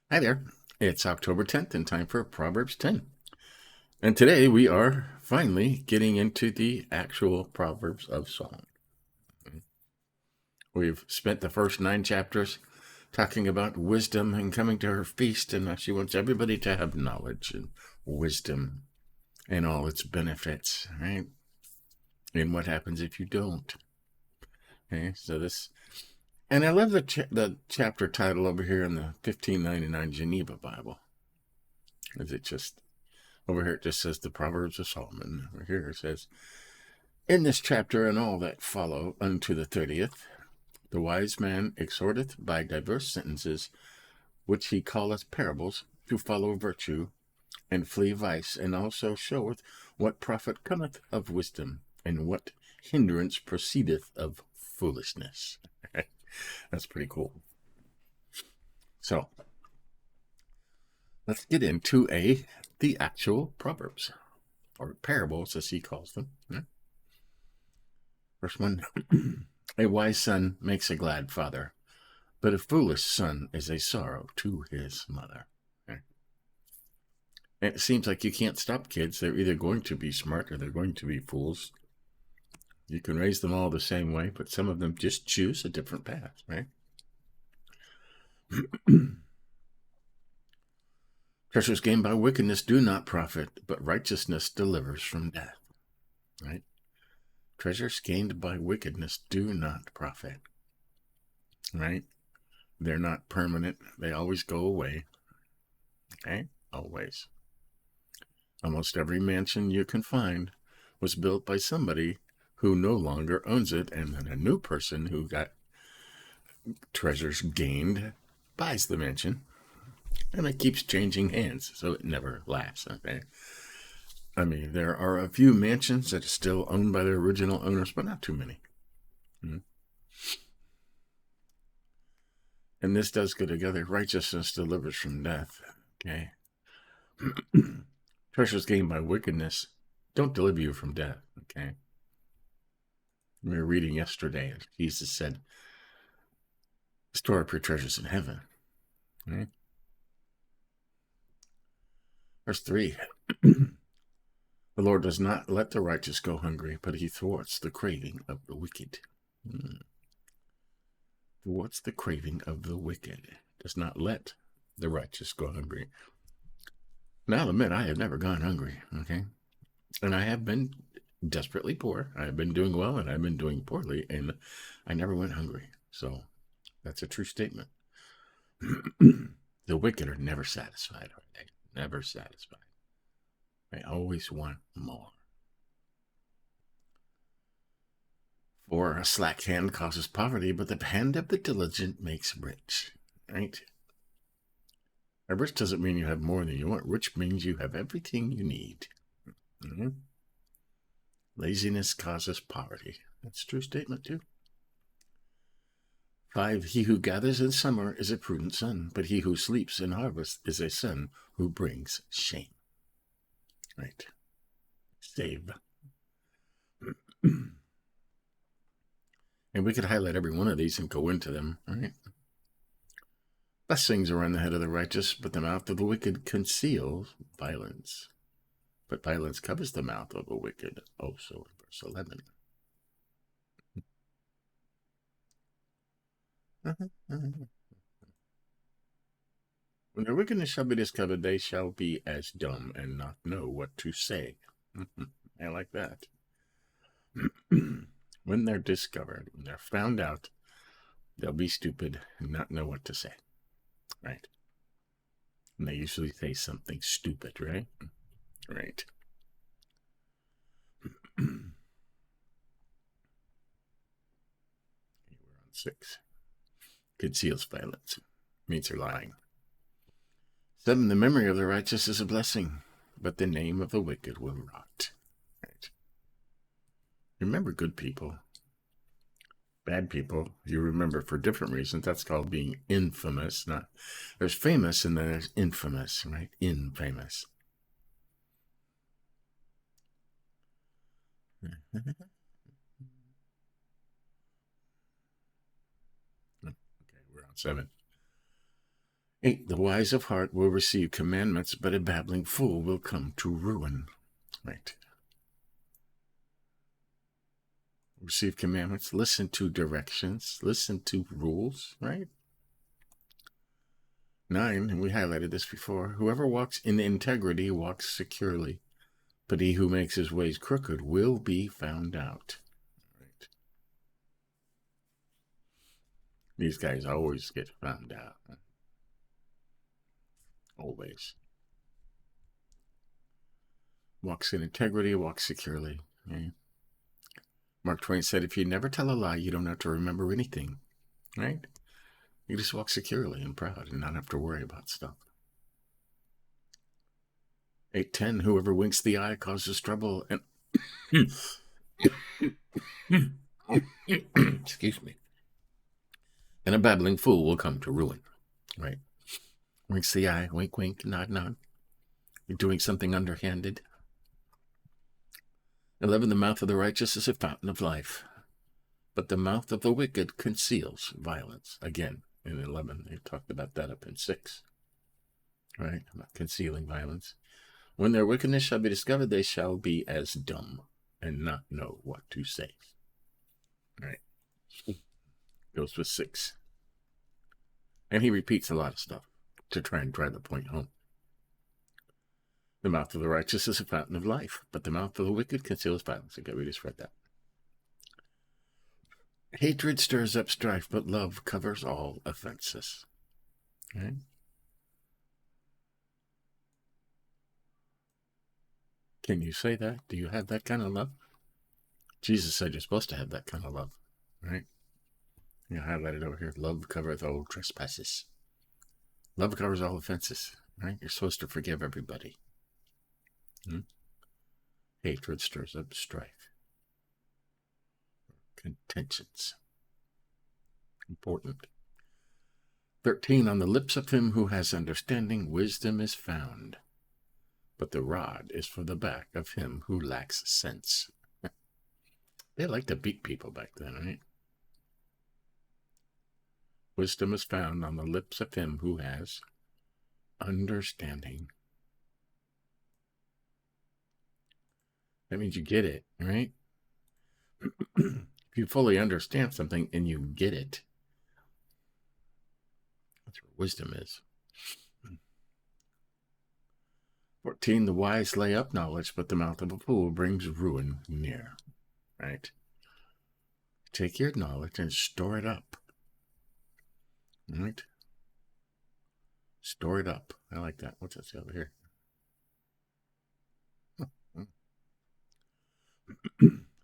Hi there. It's October 10th and time for Proverbs 10. And today we are finally getting into the actual Proverbs of Solomon. We've spent the first 9 chapters talking about wisdom and coming to her feast, and she wants everybody to have knowledge and wisdom and all its benefits, right? And what happens if you don't. Okay, and I love the chapter title over here in the 1599 Geneva Bible. Is it just Over here it just says the Proverbs of Solomon. Over here it says, in this chapter and all that follow unto the 30th, the wise man exhorteth by diverse sentences, which he calleth parables, to follow virtue, and flee vice, and also showeth what profit cometh of wisdom, and what hindrance proceedeth of foolishness. That's pretty cool. So, let's get into the actual Proverbs, or parables as he calls them. First one. A wise son makes a glad father, but a foolish son is a sorrow to his mother. Okay. And it seems like you can't stop kids. They're either going to be smart or they're going to be fools. You can raise them all the same way, but some of them just choose a different path, right? Treasures gained by wickedness do not profit, but righteousness delivers from death, right? Treasures gained by wickedness do not profit, right? They're not permanent. They always go away, okay? Always. Almost every mansion you can find was built by somebody who no longer owns it, and then a new person who got treasures gained buys the mansion, and it keeps changing hands, so it never lasts. Okay, I mean, there are a few mansions that are still owned by their original owners, but not too many. And this does go together. Righteousness delivers from death. Okay. Treasures gained by wickedness don't deliver you from death. Okay. We were reading yesterday, Jesus said, store up your treasures in heaven. Right? Verse 3. The Lord does not let the righteous go hungry, but he thwarts the craving of the wicked. Thwarts the craving of the wicked. Does not let the righteous go hungry. Now, I'll admit, I have never gone hungry, okay? And I have been desperately poor. I have been doing well, and I've been doing poorly, and I never went hungry. So that's a true statement. The wicked are never satisfied, are they? Never satisfied. They always want more. For a slack hand causes poverty, but the hand of the diligent makes rich. Right? Now, rich doesn't mean you have more than you want. Rich means you have everything you need. Mm-hmm. Laziness causes poverty. That's a true statement, too. 5. He who gathers in summer is a prudent son, but he who sleeps in harvest is a son who brings shame. Right. Save. And we could highlight every one of these and go into them, right? Blessings are on the head of the righteous, but the mouth of the wicked conceals violence. But violence covers the mouth of the wicked. Also, verse 11. When their wickedness shall be discovered, they shall be as dumb and not know what to say. I like that. When they're discovered, when they're found out, they'll be stupid and not know what to say. Right? And they usually say something stupid, right? Right. We're on 6. Conceals violence. Means they're lying. 7. The memory of the righteous is a blessing, but the name of the wicked will rot. Right. Remember good people. Bad people, you remember for different reasons. That's called being infamous. There's famous and then there's infamous, right? Infamous. Okay, we're on 7. 8, the wise of heart will receive commandments, but a babbling fool will come to ruin. Right. Receive commandments, listen to directions, listen to rules, right? 9, and we highlighted this before, whoever walks in integrity walks securely, but he who makes his ways crooked will be found out. Right. These guys always get found out. Always. Walks in integrity, walks securely. Right? Mark Twain said, if you never tell a lie, you don't have to remember anything. Right? You just walk securely and proud and not have to worry about stuff. 8:10, whoever winks the eye causes trouble, and excuse me, and a babbling fool will come to ruin. Right? Winks the eye, wink, wink, nod, nod. You're doing something underhanded. 11, the mouth of the righteous is a fountain of life, but the mouth of the wicked conceals violence. Again, in 11, they talked about that up in 6. Right? About concealing violence. When their wickedness shall be discovered, they shall be as dumb and not know what to say. Right? Goes with 6. And he repeats a lot of stuff to try and drive the point home. The mouth of the righteous is a fountain of life, but the mouth of the wicked conceals violence. Okay, we just read that. Hatred stirs up strife, but love covers all offenses. Okay? Can you say that? Do you have that kind of love? Jesus said you're supposed to have that kind of love, right? You highlight it over here. Love covers all trespasses. Love covers all offenses, right? You're supposed to forgive everybody. Hatred stirs up strife. Contentions. Important. 13, on the lips of him who has understanding, wisdom is found, but the rod is for the back of him who lacks sense. They like to beat people back then, right? Wisdom is found on the lips of him who has understanding. That means you get it, right? If you fully understand something and you get it, that's where wisdom is. 14, the wise lay up knowledge, but the mouth of a fool brings ruin near. Right? Take your knowledge and store it up. Right? Store it up. I like that. What's that over here?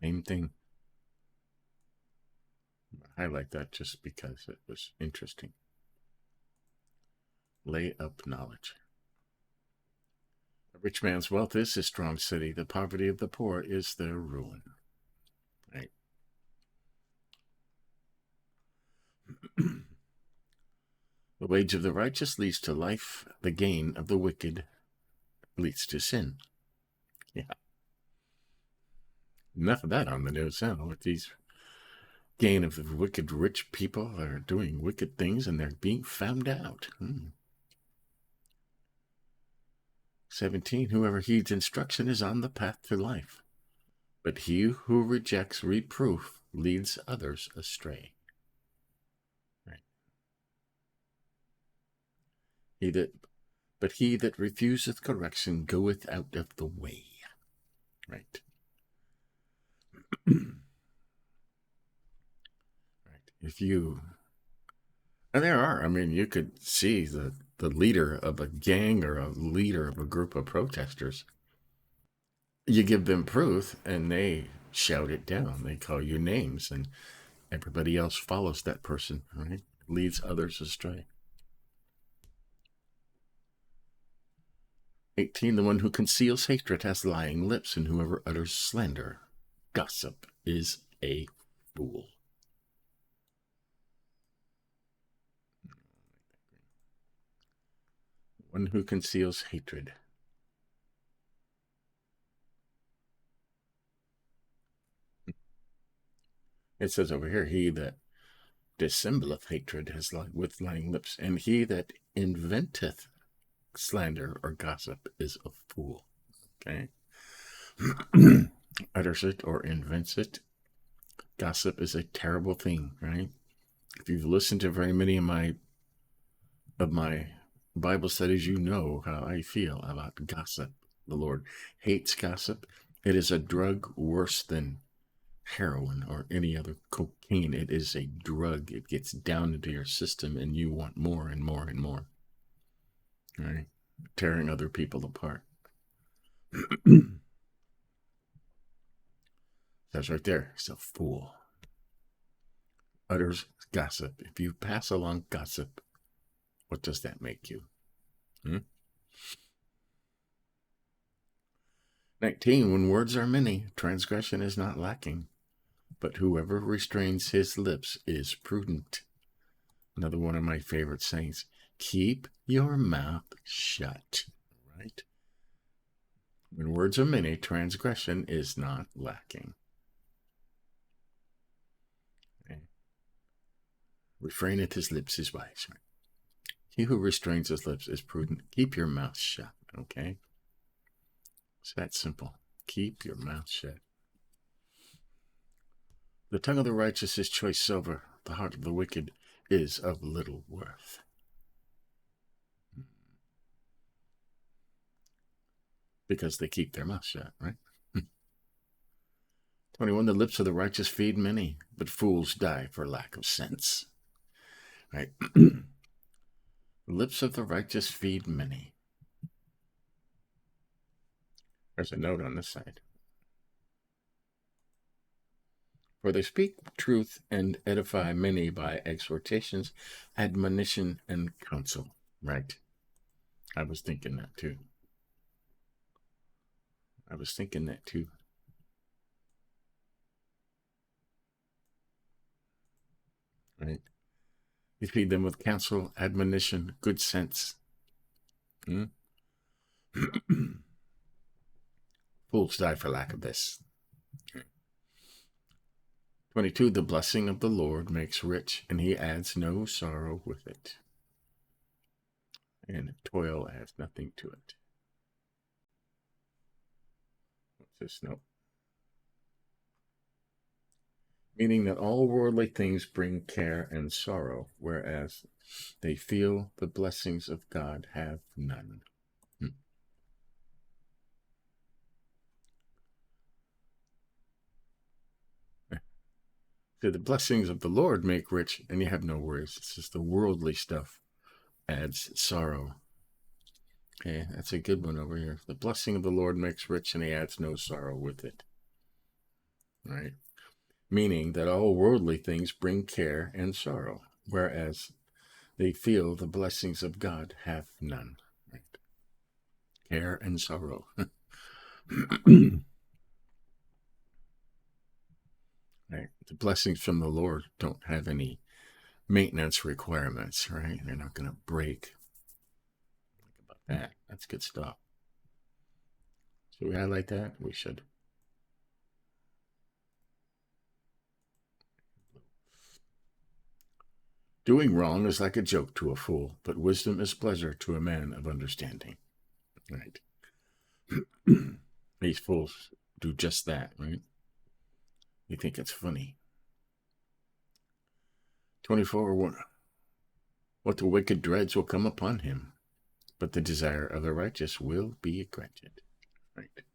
Same thing. I highlight that just because it was interesting. Lay up knowledge. A rich man's wealth is his strong city. The poverty of the poor is their ruin. Right? The wage of the righteous leads to life. The gain of the wicked leads to sin. Yeah. Enough of that on the news, huh? With these gain of the wicked rich people that are doing wicked things and they're being found out. 17, whoever heeds instruction is on the path to life, but he who rejects reproof leads others astray. Right. But he that refuseth correction goeth out of the way. Right. Right. If you, and there are, I mean, you could see the leader of a gang or a leader of a group of protesters. You give them proof and they shout it down. They call you names and everybody else follows that person, right? Leads others astray. 18, the one who conceals hatred has lying lips, and whoever utters slander, gossip, is a fool. One who conceals hatred. It says over here, he that dissembleth hatred with lying lips, and he that inventeth slander or gossip is a fool. Okay? Utters it or invents it. Gossip is a terrible thing, right? If you've listened to very many of my Bible studies, you know how I feel about gossip. The Lord hates gossip. It is a drug worse than heroin or any other cocaine. It is a drug. It gets down into your system and you want more and more and more. Right? Tearing other people apart. That's right there. He's a fool. Utters gossip. If you pass along gossip, what does that make you? 19. When words are many, transgression is not lacking, but whoever restrains his lips is prudent. Another one of my favorite sayings, keep your mouth shut, right? When words are many, transgression is not lacking. Okay. Refraineth his lips is wise. Right? He who restrains his lips is prudent. Keep your mouth shut, okay? It's that simple. Keep your mouth shut. The tongue of the righteous is choice silver. The heart of the wicked is of little worth. Because they keep their mouth shut, right? 21. The lips of the righteous feed many, but fools die for lack of sense. Right? The lips of the righteous feed many. There's a note on this side. For they speak truth and edify many by exhortations, admonition, and counsel. Right. I was thinking that too. Right. You feed them with counsel, admonition, good sense. Fools die for lack of this. 22. The blessing of the Lord makes rich, and he adds no sorrow with it. And toil adds nothing to it. What's this note? Meaning that all worldly things bring care and sorrow, whereas they feel the blessings of God have none. So the blessings of the Lord make rich, and you have no worries. It's just the worldly stuff adds sorrow. Okay, that's a good one over here. The blessing of the Lord makes rich, and he adds no sorrow with it. Right? Meaning that all worldly things bring care and sorrow, whereas they feel the blessings of God have none. Right? Care and sorrow. Right? The blessings from the Lord don't have any maintenance requirements, right? They're not going to break. Think about that. That's good stuff. Should we highlight that? We should. Doing wrong is like a joke to a fool, but wisdom is pleasure to a man of understanding. Right? These fools do just that, right? You think it's funny. 24. What the wicked dreads will come upon him, but the desire of the righteous will be granted. Right? It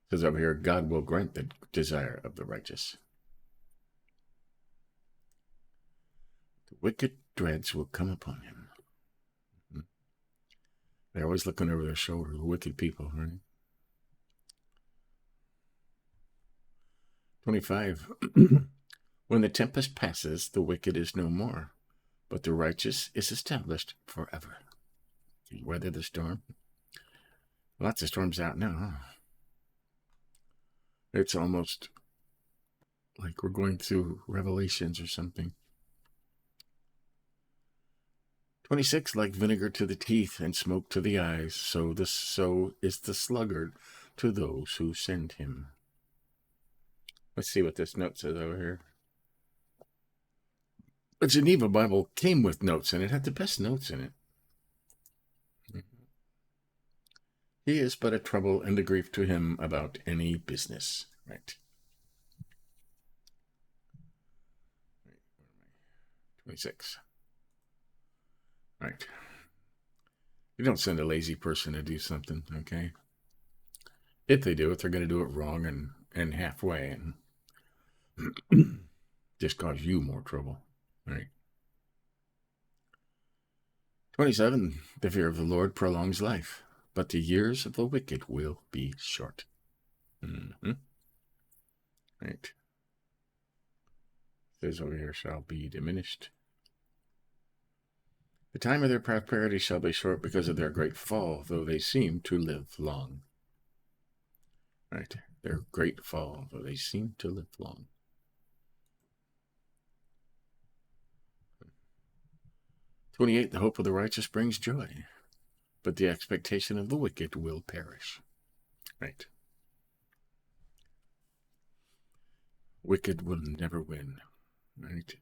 says over here, God will grant the desire of the righteous. The wicked dreads will come upon him. They're always looking over their shoulder, the wicked people, right? 25. When the tempest passes, the wicked is no more, but the righteous is established forever. You weather the storm. Lots of storms out now, huh? It's almost like we're going through Revelations or something. 26. Like vinegar to the teeth and smoke to the eyes, so is the sluggard to those who send him. Let's see what this note says over here. The Geneva Bible came with notes, and it had the best notes in it. He is but a trouble and a grief to him about any business. Right. 26. Right. You don't send a lazy person to do something, okay? If they do it, they're going to do it wrong and halfway and just cause you more trouble. Right. 27. The fear of the Lord prolongs life, but the years of the wicked will be short. Mm-hmm. Right. It says over here, shall be diminished. The time of their prosperity shall be short because of their great fall, though they seem to live long. Right. Their great fall, though they seem to live long. 28. The hope of the righteous brings joy, but the expectation of the wicked will perish. Right. Wicked will never win. Right.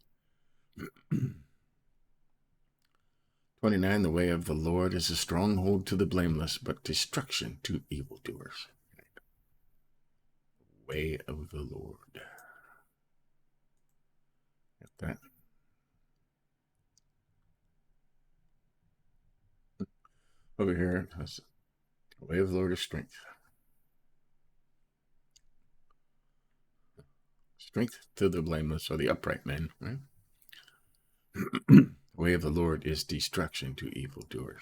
29. The way of the Lord is a stronghold to the blameless, but destruction to evildoers. Right. Way of the Lord. Got that? Over here, the way of the Lord is strength. Strength to the blameless or the upright men. Right? The way of the Lord is destruction to evildoers.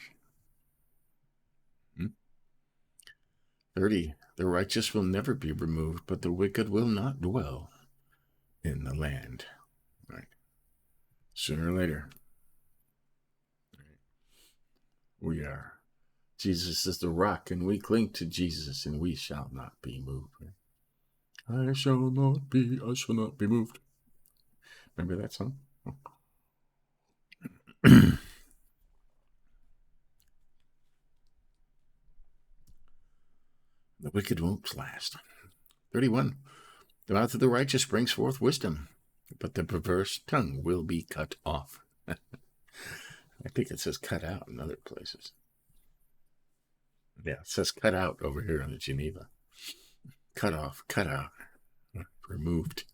30. The righteous will never be removed, but the wicked will not dwell in the land. Right. Sooner or later. We are. Jesus is the rock, and we cling to Jesus, and we shall not be moved. I shall not be moved. Remember that song? The wicked won't last. 31. The mouth of the righteous brings forth wisdom, but the perverse tongue will be cut off. I think it says cut out in other places. Yeah, it says cut out over here in the Geneva. Cut off, cut out, removed.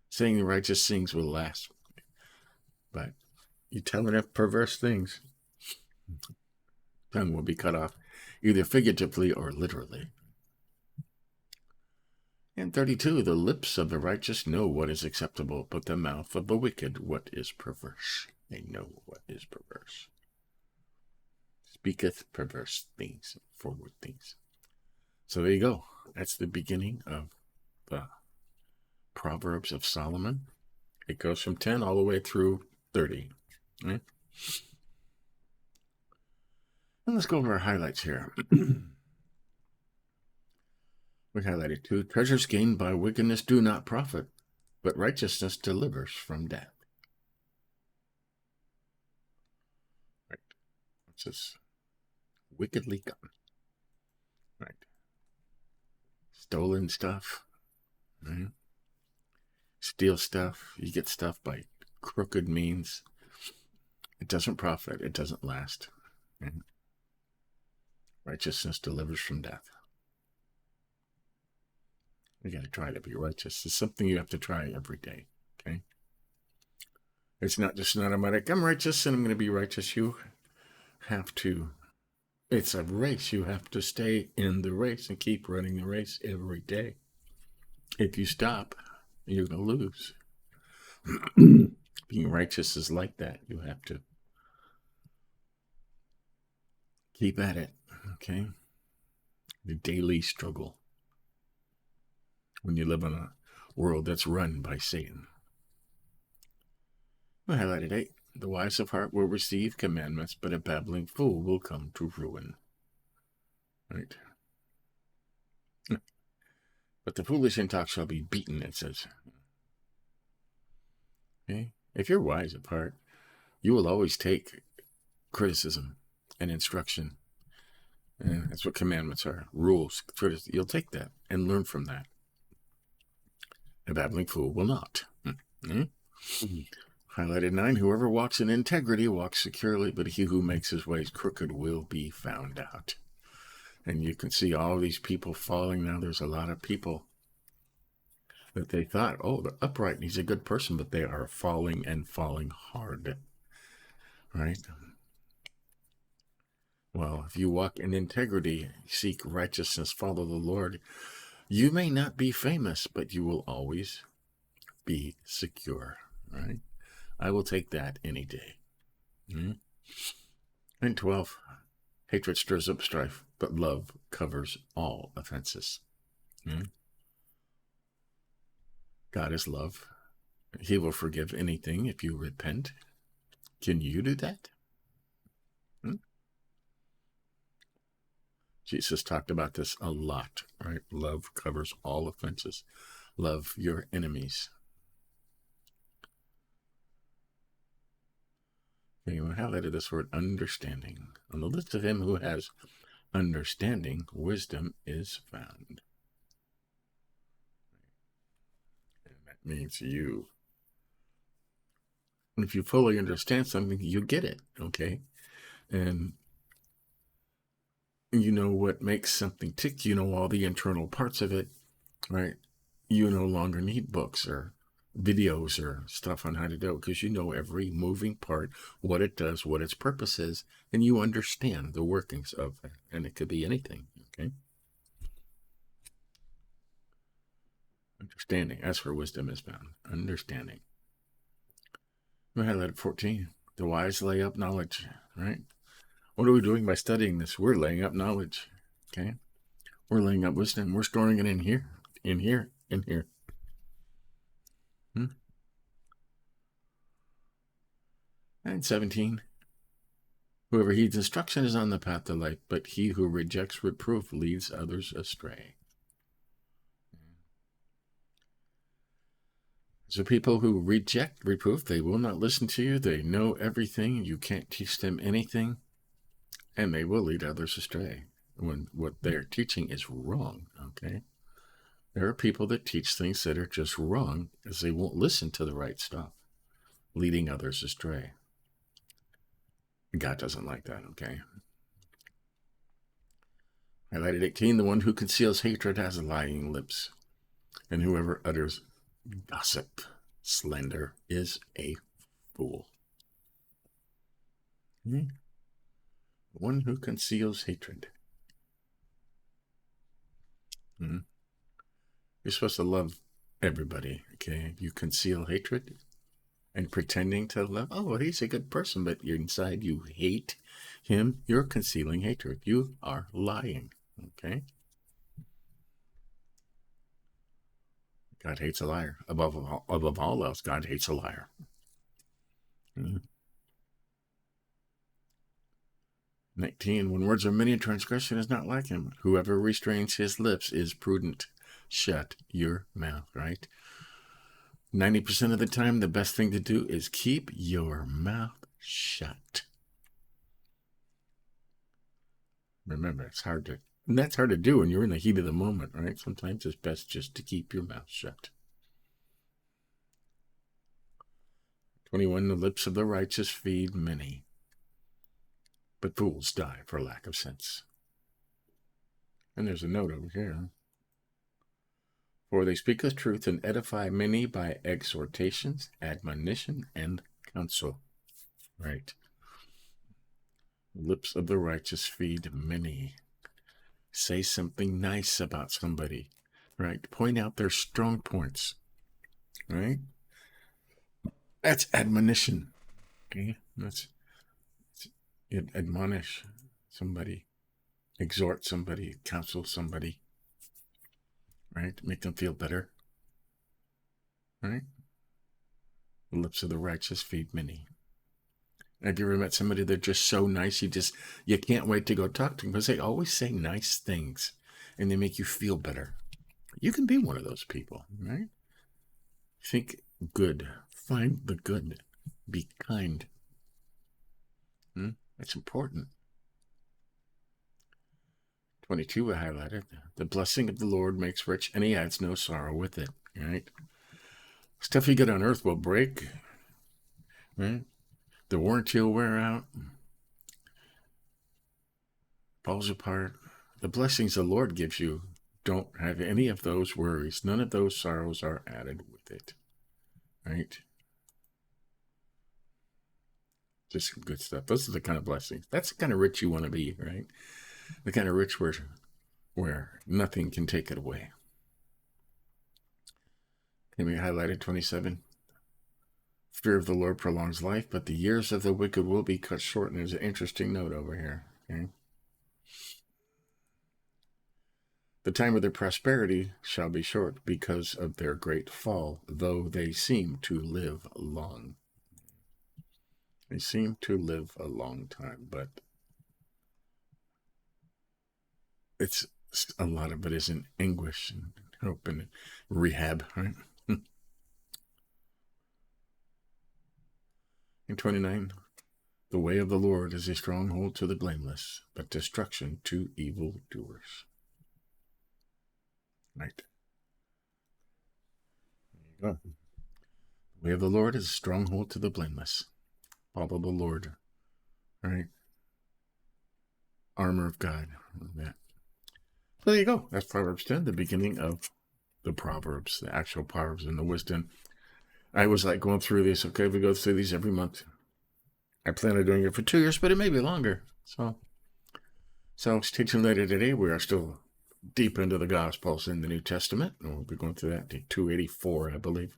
Saying the righteous things will last, but you tell enough perverse things, tongue will be cut off, either figuratively or literally. And 32, the lips of the righteous know what is acceptable, but the mouth of the wicked what is perverse. They know what is perverse. Speaketh perverse things, forward things. So there you go. That's the beginning of the Proverbs of Solomon. It goes from 10 all the way through 30. Right? And let's go over our highlights here. We highlighted 2. Treasures gained by wickedness do not profit, but righteousness delivers from death. Right. What's this? Wickedly gotten. Right. Stolen stuff. Right. Steal stuff. You get stuff by crooked means. It doesn't profit. It doesn't last. Right. Righteousness delivers from death. You got to try to be righteous. It's something you have to try every day. Okay. It's not just an automatic, I'm righteous and I'm going to be righteous. You have to, it's a race. You have to stay in the race and keep running the race every day. If you stop, you're going to lose. Being righteous is like that. You have to keep at it. Okay. The daily struggle. When you live in a world that's run by Satan. We highlighted 8. The wise of heart will receive commandments, but a babbling fool will come to ruin. Right? But the foolish in talk shall be beaten, it says. Okay? If you're wise of heart, you will always take criticism and instruction And that's what commandments are, rules. You'll take that and learn from that. A babbling fool will not. Highlighted 9, whoever walks in integrity walks securely, but he who makes his ways crooked will be found out. And you can see all these people falling now. There's a lot of people that they thought, oh, they're upright and he's a good person, but they are falling and falling hard. Right? Well, if you walk in integrity, seek righteousness, follow the Lord, you may not be famous, but you will always be secure. Right? I will take that any day. And 12, hatred stirs up strife, but love covers all offenses. God is love. He will forgive anything if you repent. Can you do that? Jesus talked about this a lot, right? Love covers all offenses. Love your enemies. Okay, we highlighted this word understanding. On the list of him who has understanding, wisdom is found. And that means you. If you fully understand something, you get it, okay? And you know what makes something tick. You know all the internal parts of it, right? You no longer need books or videos or stuff on how to do it because you know every moving part, what it does, what its purpose is, and you understand the workings of it. And it could be anything, okay? Understanding. That's where wisdom is found. Understanding. We highlighted 14. The wise lay up knowledge, right? What are we doing by studying this? We're laying up knowledge, okay? We're laying up wisdom. We're storing it in here, in here, in here. And 17. Whoever heeds instruction is on the path to life, but he who rejects reproof leads others astray. So people who reject reproof, they will not listen to you. They know everything. You can't teach them anything. And they will lead others astray when what they're teaching is wrong, okay? There are people that teach things that are just wrong because they won't listen to the right stuff, leading others astray. God doesn't like that, okay? Highlighted 18, the one who conceals hatred has lying lips, and whoever utters gossip, slander, is a fool. One who conceals hatred. You're supposed to love everybody, okay? You conceal hatred and pretending to love, oh, he's a good person, but inside you hate him. You're concealing hatred. You are lying, okay? God hates a liar. Above all else, God hates a liar. 19, when words are many, transgression is not like him. Whoever restrains his lips is prudent. Shut your mouth, right? 90% of the time, the best thing to do is keep your mouth shut. Remember, that's hard to do when you're in the heat of the moment, right? Sometimes it's best just to keep your mouth shut. 21, the lips of the righteous feed many, but fools die for lack of sense. And there's a note over here. For they speak the truth and edify many by exhortations, admonition, and counsel. Right. Lips of the righteous feed many. Say something nice about somebody. Right. Point out their strong points. Right. That's admonition. Okay. That's admonish somebody, exhort somebody, counsel somebody. Right? Make them feel better. Right? The lips of the righteous feed many. Have you ever met somebody that's just so nice, you can't wait to go talk to them because they always say nice things and they make you feel better. You can be one of those people, right? Think good. Find the good. Be kind. That's important. 22 we highlighted. The blessing of the Lord makes rich, and he adds no sorrow with it. Right? Stuff you get on earth will break. Right? The warranty will wear out. Falls apart. The blessings the Lord gives you don't have any of those worries. None of those sorrows are added with it. Right? Just some good stuff. Those are the kind of blessings. That's the kind of rich you want to be, right? The kind of rich where nothing can take it away. Can we highlighted 27? Fear of the Lord prolongs life, but the years of the wicked will be cut short. And there's an interesting note over here. Okay? The time of their prosperity shall be short because of their great fall, though they seem to live long. They seem to live a long time, but it's a lot of it is in anguish and hope and rehab, right? In 29, the way of the Lord is a stronghold to the blameless, but destruction to evildoers. Right. There you go. The way of the Lord is a stronghold to the blameless. Follow the Lord. Right? Armor of God. That. So there you go. That's Proverbs 10, the beginning of the Proverbs, the actual Proverbs and the wisdom. I was like going through this. Okay, we go through these every month. I plan on doing it for 2 years, but it may be longer. So teaching later today, we are still deep into the Gospels in the New Testament. And we'll be going through that to 284, I believe.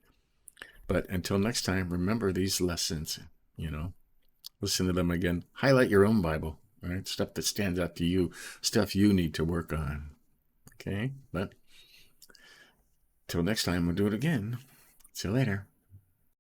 But until next time, remember these lessons, listen to them again. Highlight your own Bible, right? Stuff that stands out to you, stuff you need to work on. Okay? But till next time, we'll do it again. See you later.